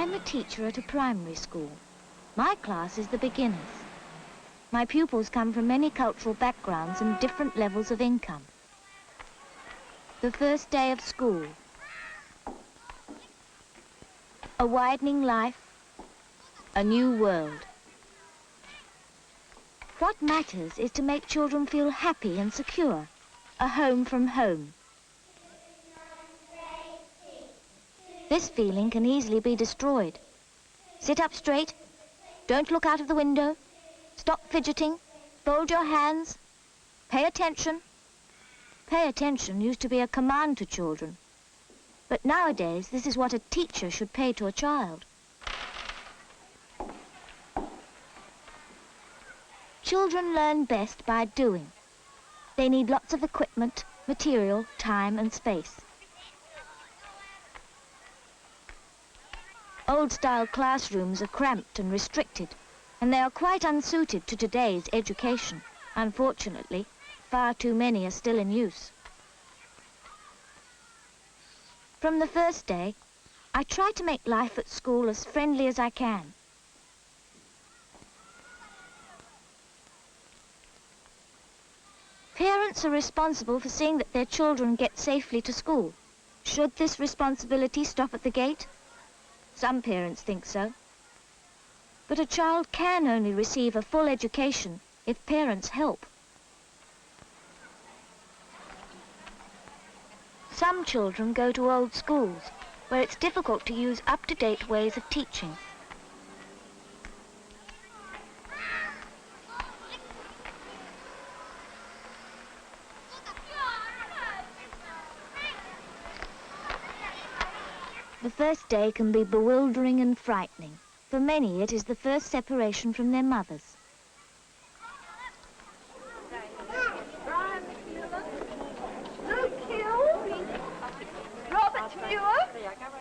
I'm a teacher at a primary school. My class is the beginners. My pupils come from many cultural backgrounds and different levels of income. The first day of school. A widening life, a new world. What matters is to make children feel happy and secure, a home from home. This feeling can easily be destroyed. Sit up straight, don't look out of the window, stop fidgeting, fold your hands, pay attention. Pay attention used to be a command to children, but nowadays this is what a teacher should pay to a child. Children learn best by doing. They need lots of equipment, material, time and space. Old-style classrooms are cramped and restricted, and they are quite unsuited to today's education. Unfortunately, far too many are still in use. From the first day, I try to make life at school as friendly as I can. Parents are responsible for seeing that their children get safely to school. Should this responsibility stop at the gate? Some parents think so. But a child can only receive a full education if parents help. Some children go to old schools, where it's difficult to use up-to-date ways of teaching. The first day can be bewildering and frightening. For many, it is the first separation from their mothers.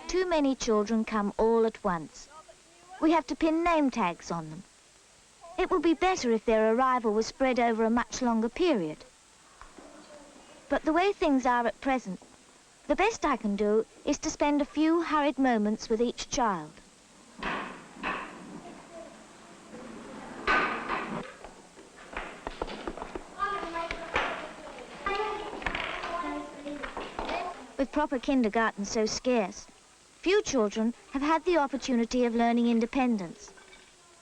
Too many children come all at once. We have to pin name tags on them. It would be better if their arrival was spread over a much longer period. But the way things are at present, the best I can do is to spend a few hurried moments with each child. With proper kindergarten so scarce, few children have had the opportunity of learning independence.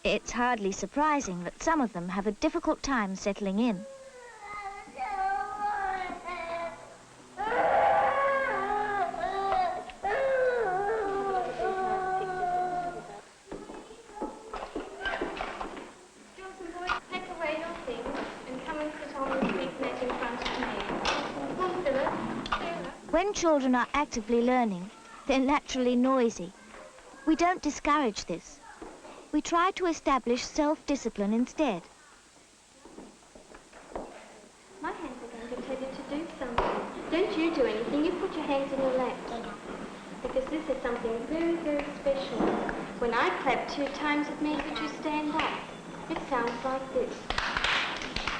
It's hardly surprising that some of them have a difficult time settling in. When children are actively learning, they're naturally noisy. We don't discourage this. We try to establish self-discipline instead. My hands are going to tell you to do something. Don't you do anything, you put your hands in your lap. Because this is something very, very special. When I clap 2 times, it means that you stand up. It sounds like this.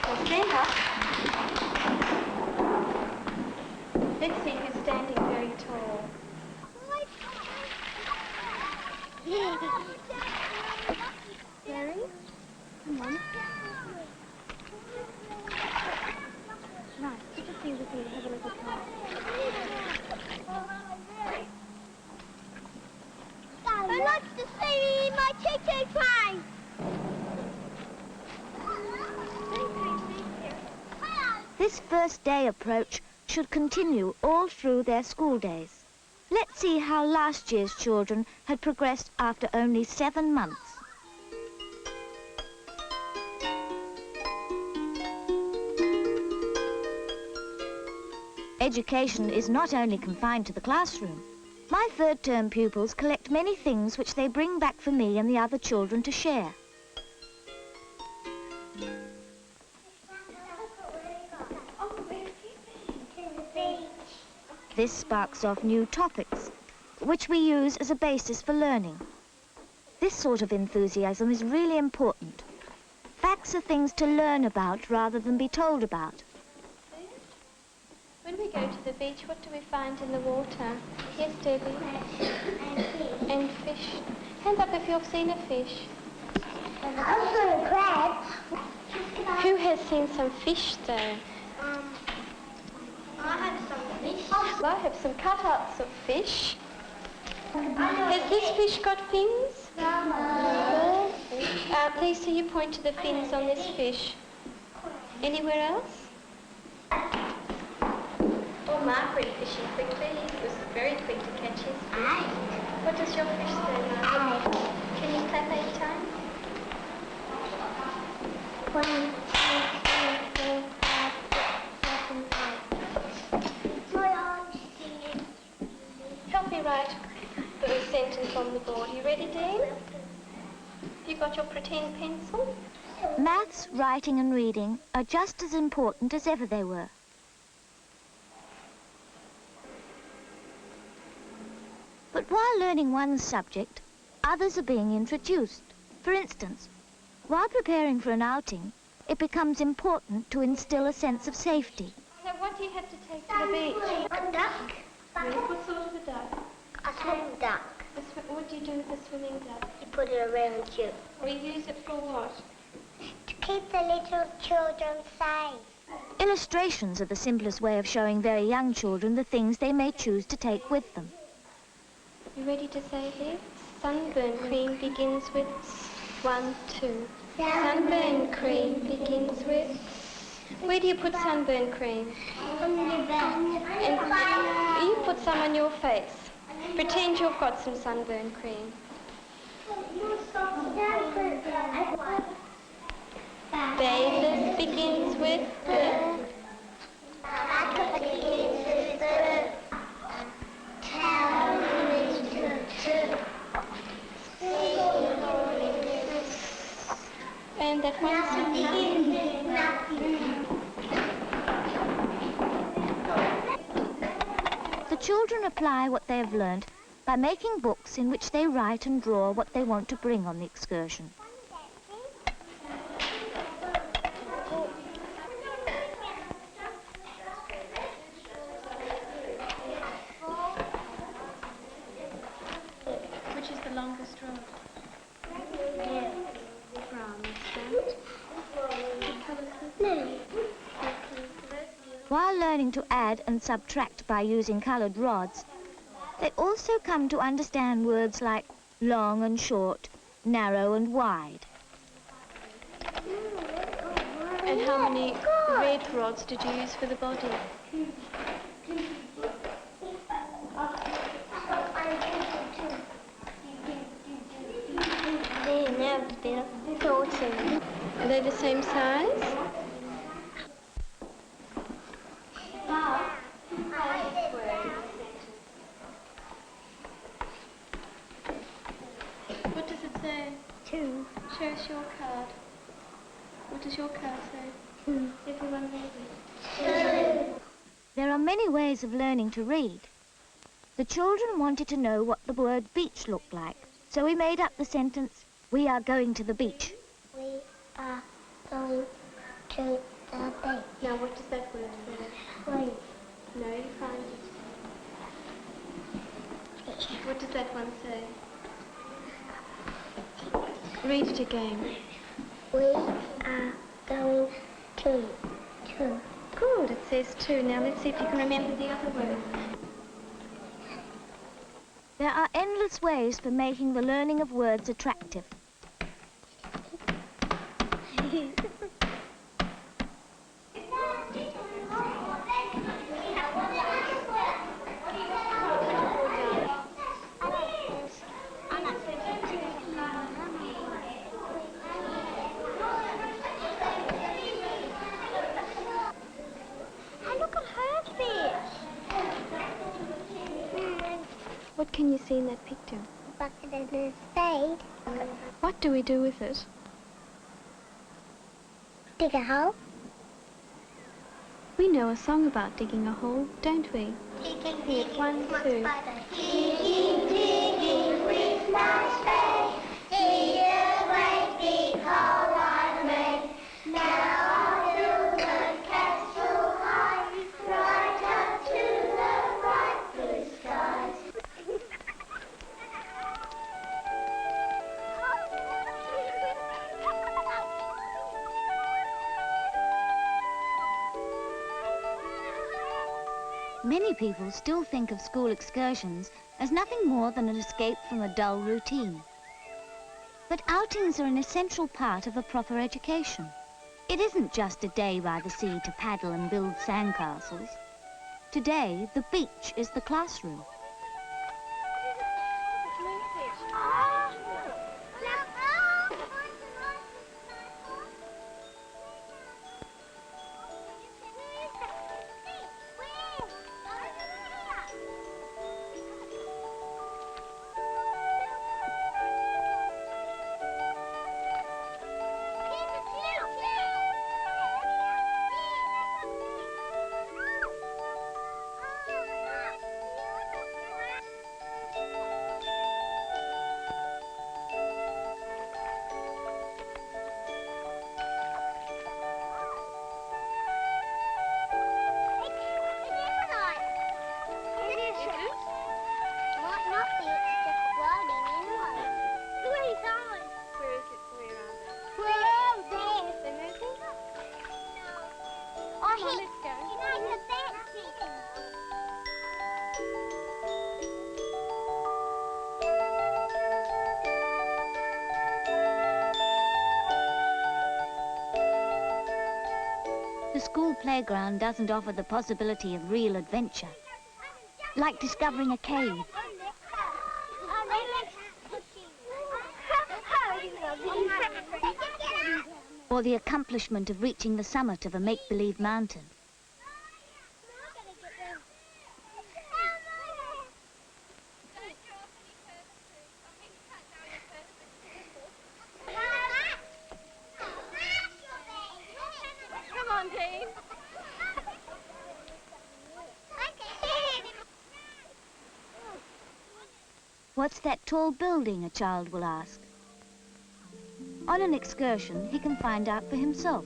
Now stand up. Let's see who's standing very tall. Gary, come on. Right, put your fingers here and have a look at that. I like to see my choo-choo train. This first day approach should continue all through their school days. Let's see how last year's children had progressed after only 7 months. Education is not only confined to the classroom. My third-term pupils collect many things which they bring back for me and the other children to share. This sparks off new topics, which we use as a basis for learning. This sort of enthusiasm is really important. Facts are things to learn about rather than be told about. When we go go to the beach, what do we find in the water? Yes, Debbie? And fish. Hand up if you've seen a fish. Also a crab. Who has seen some fish, though? I have some fish. I have some cutouts of fish. Has this fish got fins? No. Lisa, you point to the fins on this fish. Anywhere else? Oh, Mark went fishing quickly. He was very quick to catch his fish. What does your fish say, Mark? Can you clap 8 times? 1, 2, 3, 4, 5, 6, 7, 8. Help me write the sentence on the board. You ready, Dean? You got your pretend pencil? Maths, writing and reading are just as important as ever they were. But while learning one subject, others are being introduced. For instance, while preparing for an outing, it becomes important to instill a sense of safety. So what do you have to take to the beach? A duck. What sort of a duck? A swimming duck. What do you do with a swimming duck? You put it around you. We use it for what? To keep the little children safe. Illustrations are the simplest way of showing very young children the things they may choose to take with them. You ready to say this? Sunburn cream begins with 1, 2. Sunburn cream begins with... Where do you put sunburn cream? On your back. And you put some on your face. Pretend you've got some sunburn cream. Bathers begins with the... And that one. The children apply what they have learned by making books in which they write and draw what they want to bring on the excursion. Which is the longest road? While learning to add and subtract by using coloured rods, they also come to understand words like long and short, narrow and wide. And how many red rods did you use for the body? Are they the same size? What does it say? 2. Show us your card. What does your card say? 2. Everyone read it. There are many ways of learning to read. The children wanted to know what the word beach looked like, so we made up the sentence, "We are going to the beach." We are going to the beach. Now what does that word say? Wait. No, you find it. What does that one say? Read it again. We are going to. Good, it says 2. Now let's see if you can remember the other word. There are endless ways for making the learning of words attractive. What can you see in that picture? Bucket and a spade. What do we do with it? Dig a hole. We know a song about digging a hole, don't we? Here, 1, 2. Digging, digging with my spade. See a great big hole I've made. Now I'll build a castle high, right up to Many people still think of school excursions as nothing more than an escape from a dull routine. But outings are an essential part of a proper education. It isn't just a day by the sea to paddle and build sandcastles. Today, the beach is the classroom. The school playground doesn't offer the possibility of real adventure, like discovering a cave or the accomplishment of reaching the summit of a make-believe mountain. What's that tall building, a child will ask. On an excursion, he can find out for himself.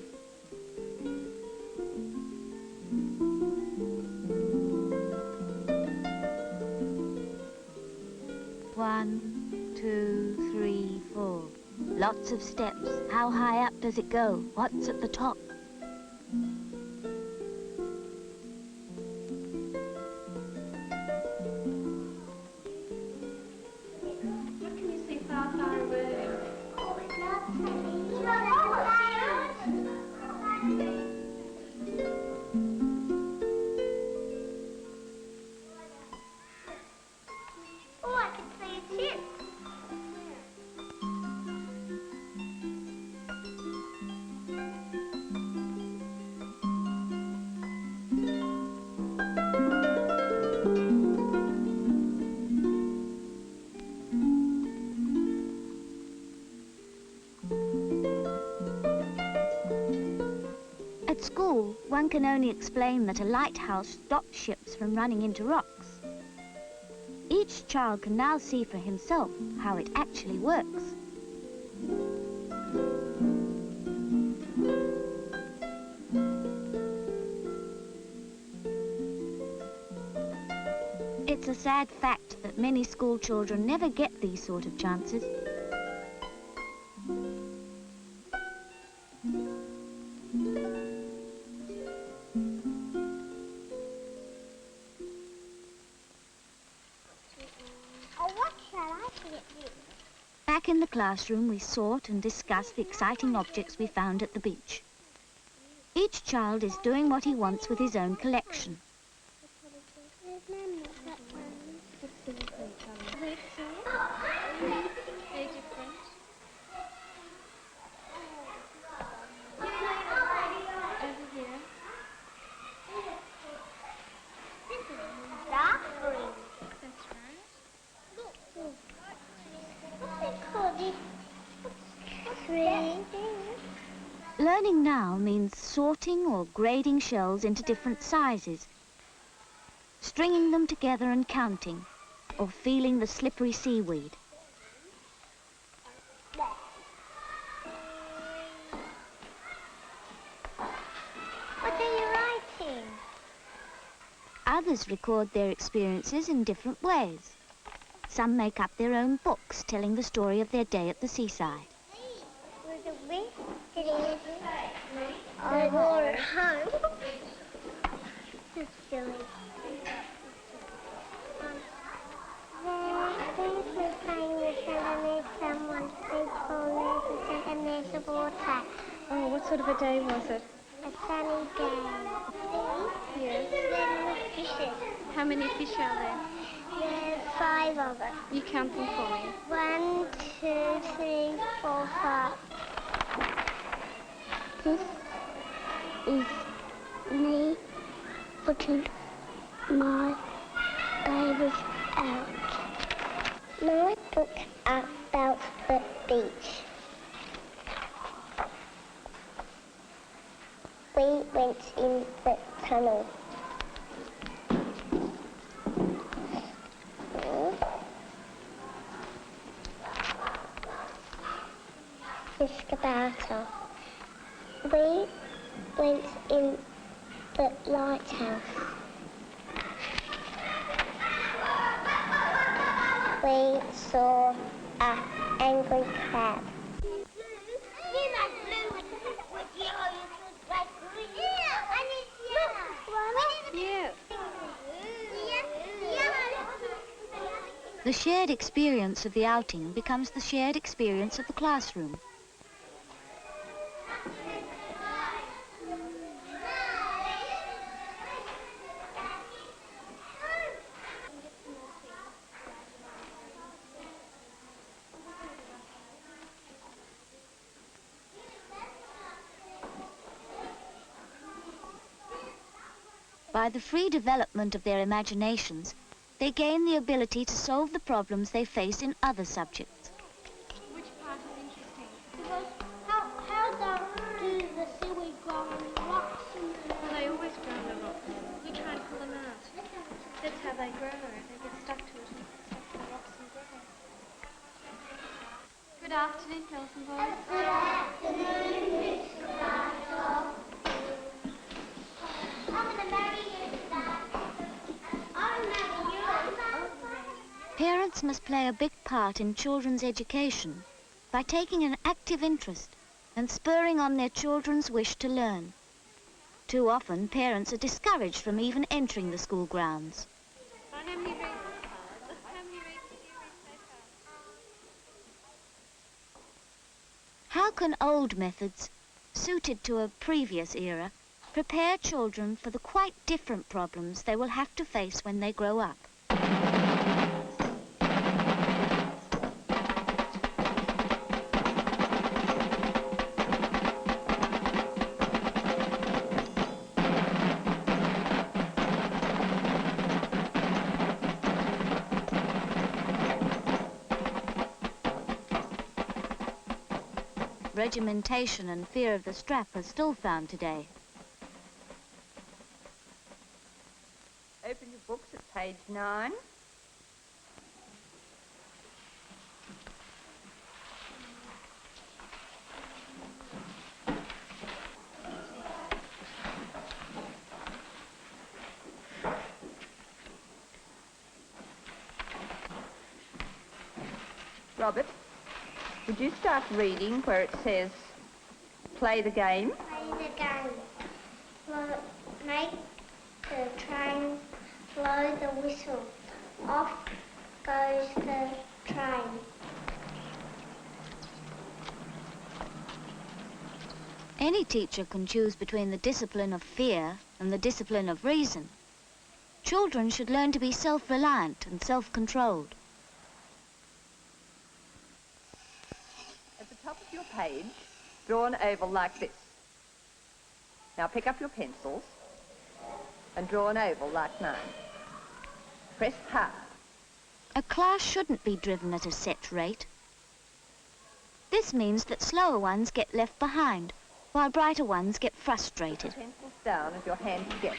One, two, three, four. Lots of steps. How high up does it go? What's at the top? At school, one can only explain that a lighthouse stops ships from running into rocks. Each child can now see for himself how it actually works. It's a sad fact that many school children never get these sort of chances. Back in the classroom, we sort and discuss the exciting objects we found at the beach. Each child is doing what he wants with his own collection. Learning now means sorting or grading shells into different sizes, stringing them together and counting, or feeling the slippery seaweed. What are you writing? Others record their experiences in different ways. Some make up their own books telling the story of their day at the seaside. I wore it home. That's silly. of a day was it? A sunny day. Yes. Then the fishes. How many fish are there? There's 5 of them. You count them for me. 1, 2, 3, 4, 5. This is me putting my babies out. My book about the beach. We went in the tunnel. Escalator. We went in the lighthouse. We saw an angry crab. Yes. The shared experience of the outing becomes the shared experience of the classroom. By the free development of their imaginations, they gain the ability to solve the problems they face in other subjects. Which part is interesting? Because how do the seaweed grow on rocks? Well, they always grow on the rocks. You try and pull them out. That's how they grow. They get stuck to it and get stuck to the rocks and grow. Good afternoon, girls and boys. Good afternoon, Mr. Bartle. I'm going to marry you, Dad. I'll marry you. Parents must play a big part in children's education by taking an active interest and spurring on their children's wish to learn. Too often, parents are discouraged from even entering the school grounds. How many races? How many races do you read so far? How can old methods, suited to a previous era, prepare children for the quite different problems they will have to face when they grow up? Regimentation and fear of the strap are still found today. Open your books at page 9. Robert, would you start reading where it says, play the game? Play the game. Make the train blow the whistle. Off goes the train. Any teacher can choose between the discipline of fear and the discipline of reason. Children should learn to be self-reliant and self-controlled. At the top of your page, draw an oval like this. Now pick up your pencils and draw an oval like mine. Press hard. A class shouldn't be driven at a set rate. This means that slower ones get left behind, while brighter ones get frustrated. Pencils down and your hand together.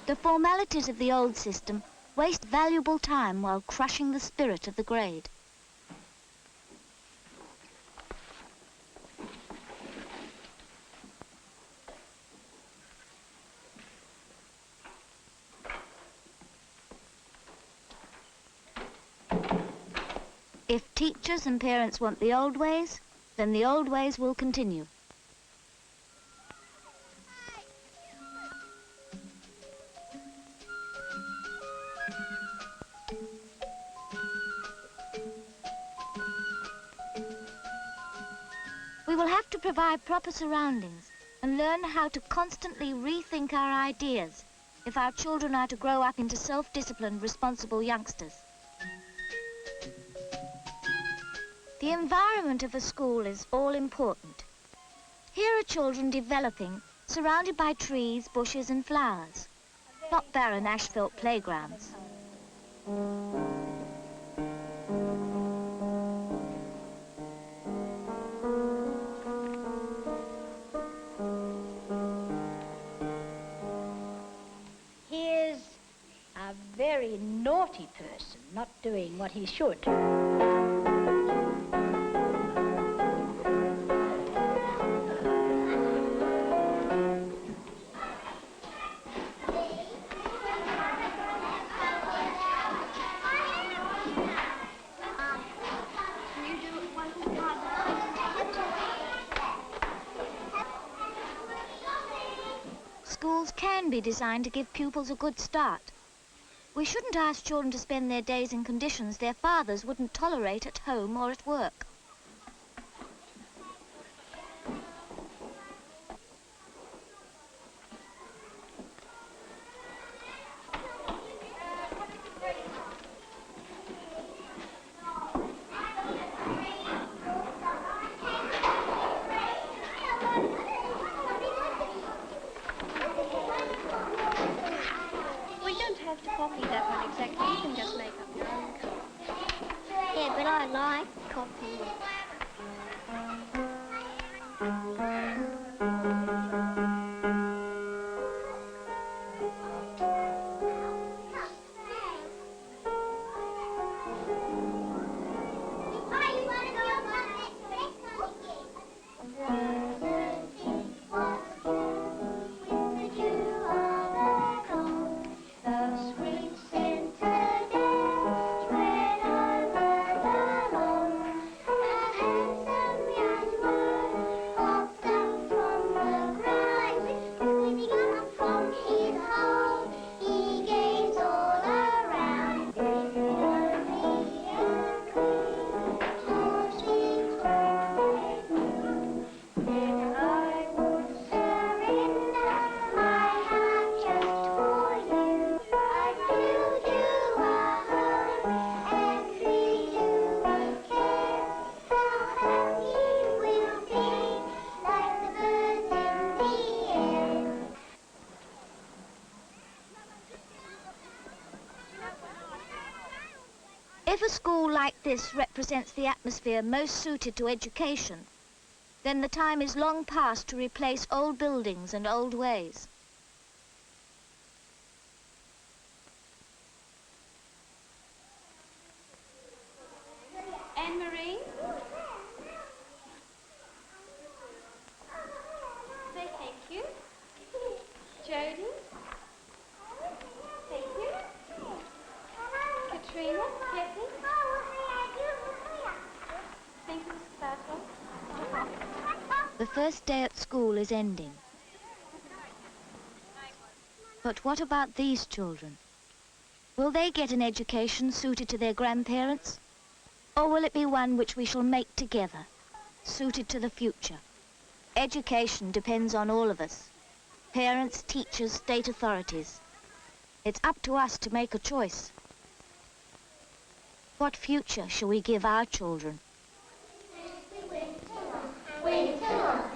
The formalities of the old system waste valuable time while crushing the spirit of the grade. If teachers and parents want the old ways, then the old ways will continue. will have to provide proper surroundings and learn how to constantly rethink our ideas if our children are to grow up into self-disciplined, responsible youngsters. The environment of a school is all important. Here are children developing, surrounded by trees, bushes and flowers, not barren asphalt playgrounds. Here's a very naughty person not doing what he should. Schools can be designed to give pupils a good start. We shouldn't ask children to spend their days in conditions their fathers wouldn't tolerate at home or at work. We don't have to copy that one exactly. You can just make up your own colour. Yeah, but I like copying. If a school like this represents the atmosphere most suited to education, then the time is long past to replace old buildings and old ways. Anne-Marie? Say thank you. Jody? Thank you. Katrina? Kathy? Thank you, Mrs. Bartle. The first day at school is ending. But what about these children? Will they get an education suited to their grandparents? Or will it be one which we shall make together, suited to the future? Education depends on all of us. Parents, teachers, state authorities. It's up to us to make a choice. What future shall we give our children? Winter.